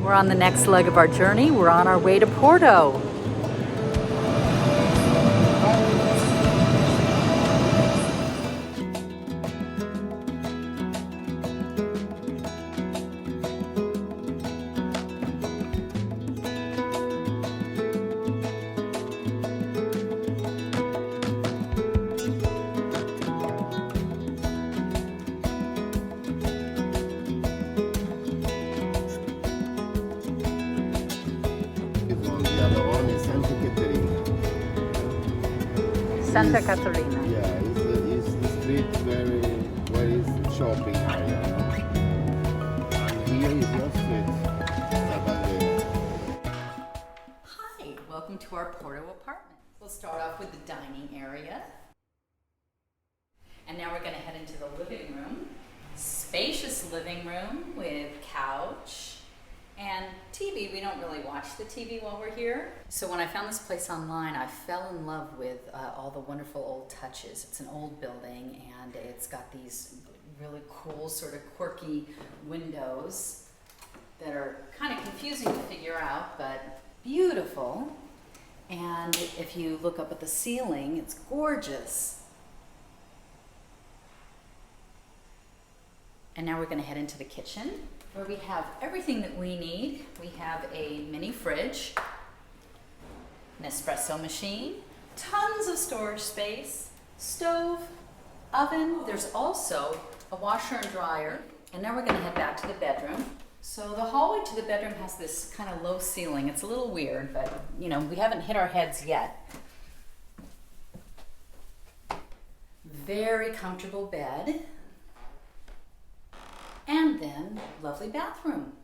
We're on the next leg of our journey. We're on our way to Porto. Santa Catarina. Yeah, it's the street where is shopping area, you know? And here is your street, Sabadell. Hi, welcome to our Porto apartment. We'll start off with the dining area. And now we're going to head into the living room. Spacious living room with couch and TV. We don't really watch the TV while we're here. So when I found this place online, I fell in love with all the wonderful old touches. It's an old building and it's got these really cool sort of quirky windows that are kind of confusing to figure out, but beautiful. And if you look up at the ceiling, it's gorgeous. And now we're going to head into the kitchen, where we have everything that we need. We have a mini fridge, an espresso machine, tons of storage space, stove, oven. There's also a washer and dryer. And now we're going to head back to the bedroom. So the hallway to the bedroom has this kind of low ceiling. It's a little weird, but you know, we haven't hit our heads yet. Very comfortable bed. And then, lovely bathroom.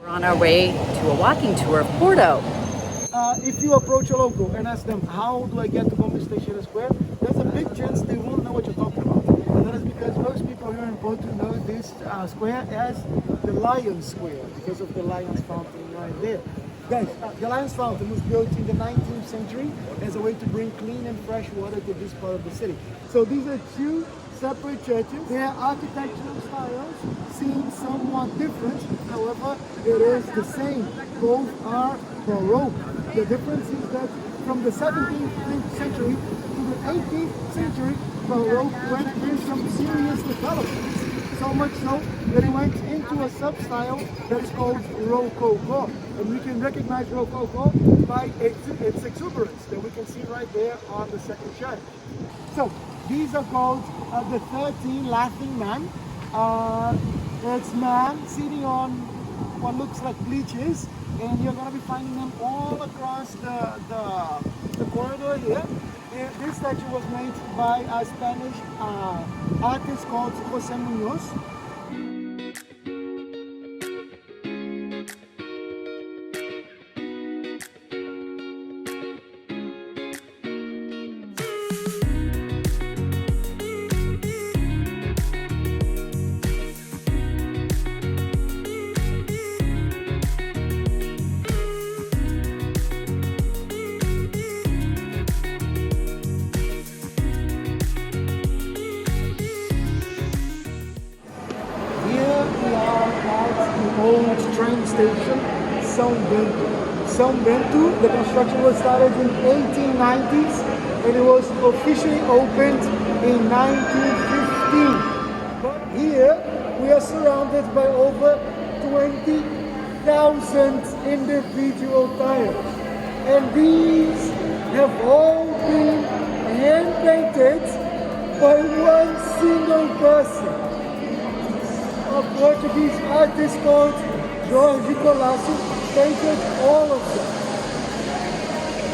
On our way to a walking tour of Porto. If you approach a local and ask them, how do I get to Bento Station Square? There's a big chance they won't know what you're talking about. And that is because most people here in Porto know this square as the Lion's Square, because of the Lion's Fountain right there. Guys, the Lion's Fountain was built in the 19th century as a way to bring clean and fresh water to this part of the city. So these are two separate churches. Their architectural styles seem somewhat different, however, it is the same. Both are Baroque. The difference is that from the 17th century to the 18th century, the rope went through some serious developments. So much so that it went into a sub-style that's called Rococo. And we can recognize Rococo by its exuberance that we can see right there on the second shot. So these are called the 13 Laughing Men. It's man sitting on what looks like bleachers, and you're going to be finding them all across the corridor here. This statue was made by a Spanish artist called José Muñoz. Old train station, Sao Bento. Sao Bento, the construction was started in 1890s and it was officially opened in 1915. But here we are surrounded by over 20,000 individual tires. And these have all been hand painted by one single person. A Portuguese artist called Jorge Colasso painted all of them.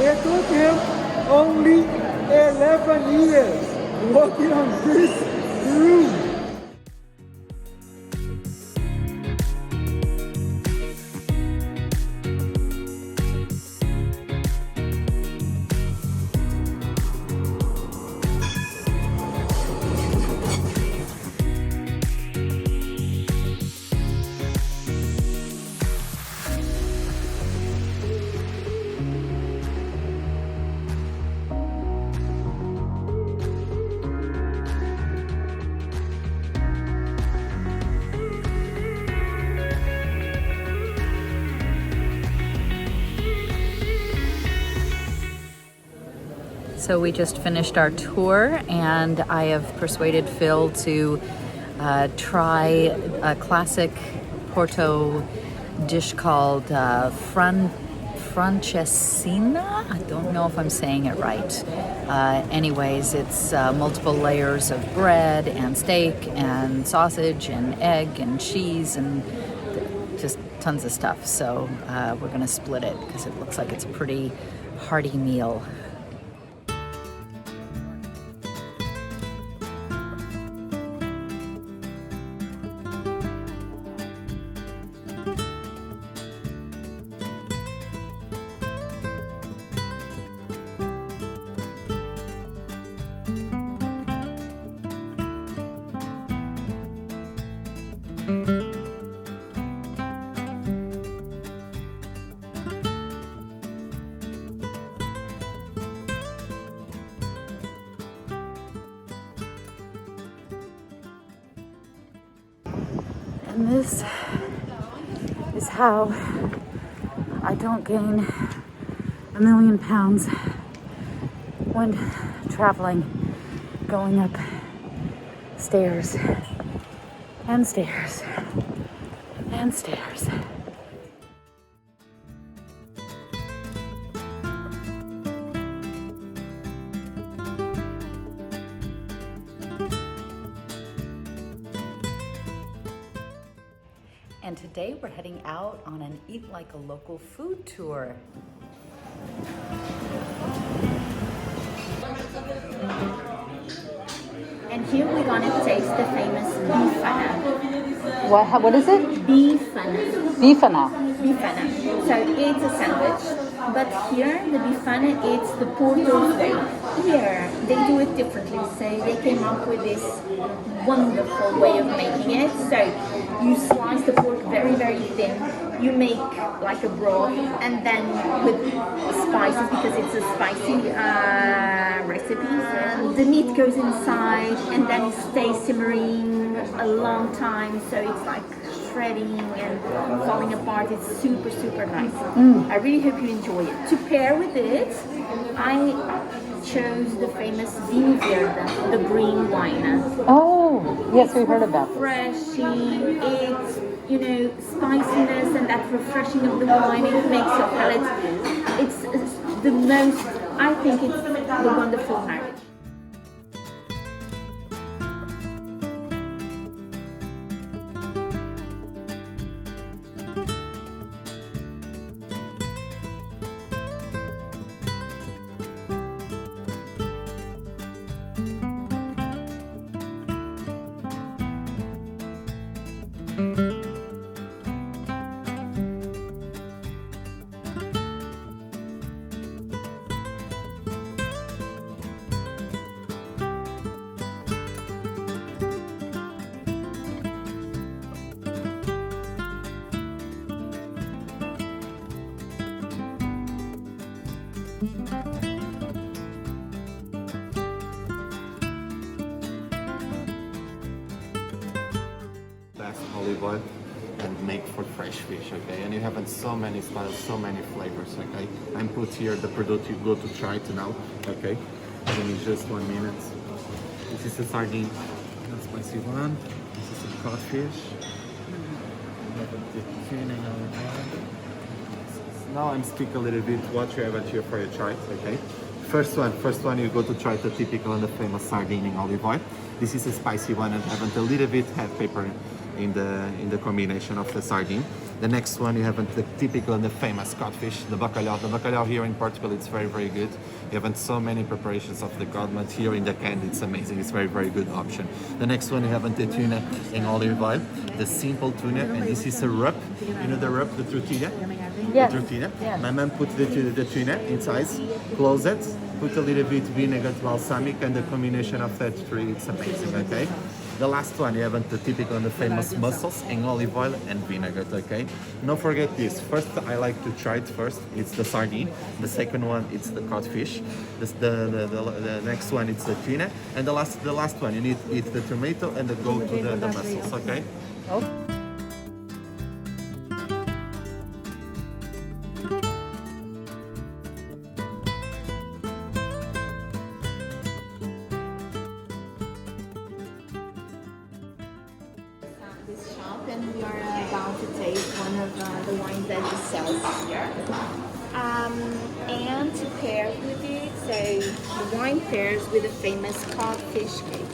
It took him only 11 years working on this room. So we just finished our tour, and I have persuaded Phil to try a classic Porto dish called francesina. I don't know if I'm saying it right. Anyways, it's multiple layers of bread and steak and sausage and egg and cheese and just tons of stuff. So we're gonna split it because it looks like it's a pretty hearty meal. And this is how I don't gain 1,000,000 pounds when traveling, going up stairs and stairs and stairs. And today we're heading out on an Eat Like a Local food tour. And here we're gonna taste the famous bifana. What is it? Bifana. Bifana. Bifana. So it's a sandwich, but here the bifana, it's the Porto way. Here they do it differently. So they came up with this wonderful way of making it. So you slice the pork very, very thin. You make like a broth, and then with spices, because it's a spicy recipe. The meat goes inside, and then it stays simmering a long time. So it's like shredding and falling apart. It's super, super nice. I really hope you enjoy it. To pair with it, I chose the famous Vinho Verde, the green wine. Oh, yes, we heard about this. Refreshing, it's, you know, spiciness and that refreshing of the wine, it makes your palate, it's the most, I think it's the wonderful marriage. Best olive oil and make for fresh fish, okay? And you have so many styles, so many flavors, okay? And put here the product you go to try it now, okay? Give me just 1 minute. This is a sardine, a spicy one. This is a codfish. We have the tuna in our hand. Now I'm speak a little bit what you have here for your try, okay? First one you go to try the typical and the famous sardine in olive oil. This is a spicy one and have a little bit have pepper in the combination of the sardine. The next one you have the typical and the famous codfish, the bacalhau. The bacalhau here in Portugal, it's very, very good. You have so many preparations of the cod, but here in the can, it's amazing. It's very, very good option. The next one you have the tuna in olive oil, the simple tuna, and this is a rub. You know the rub, the tortilla? Yes. The tortilla. Yes. My mom put the tuna inside, close it, put a little bit vinegar, balsamic, and the combination of that three, it's amazing, okay? The last one, you have the typical and the famous mussels in olive oil and vinegar, okay? Don't forget this. First, I like to try it first. It's the sardine. The second one, it's the codfish. The next one, it's the tuna. And the last one, you need to eat the tomato and go to the mussels, okay? This shop, and we are about to taste one of the wines that he sells here. And to pair with it, so the wine pairs with the famous codfish cake.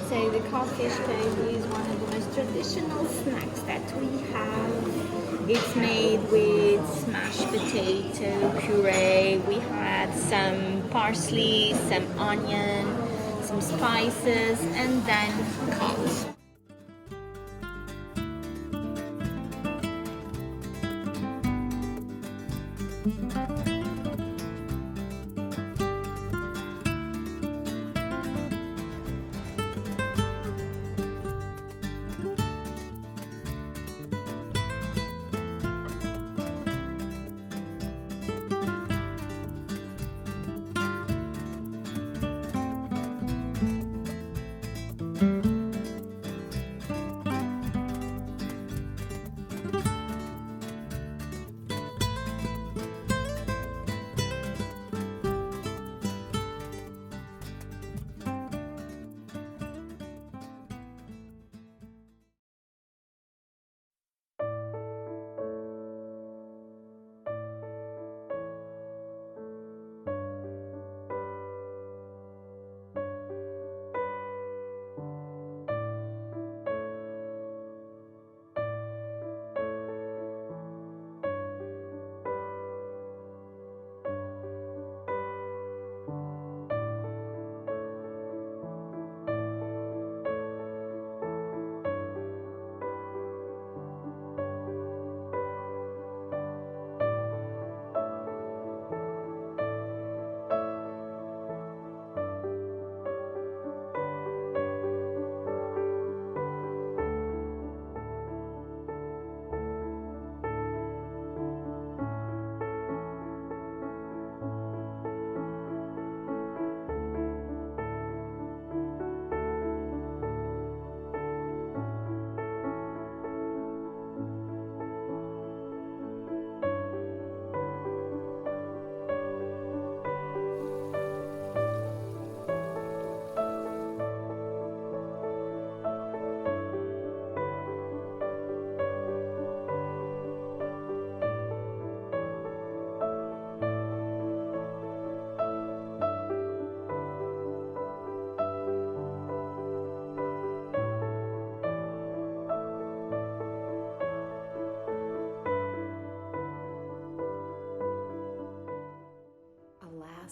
So the codfish cake is one of the most traditional snacks that we have. It's made with smashed potato puree. We had some parsley, some onion, some spices, and then cod.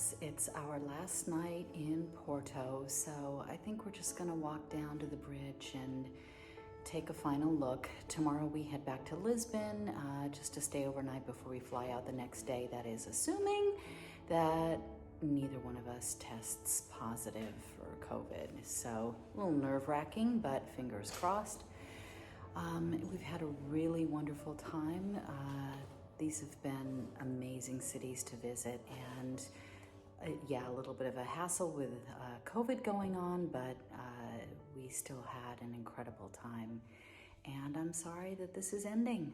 friends, it's our last night in Porto, so I think we're just gonna walk down to the bridge and take a final look. Tomorrow we head back to Lisbon just to stay overnight before we fly out the next day. That is assuming that neither one of us tests positive for COVID. So a little nerve-wracking, but fingers crossed. We've had a really wonderful time. These have been amazing cities to visit, and yeah, a little bit of a hassle with COVID going on, but we still had an incredible time. And I'm sorry that this is ending.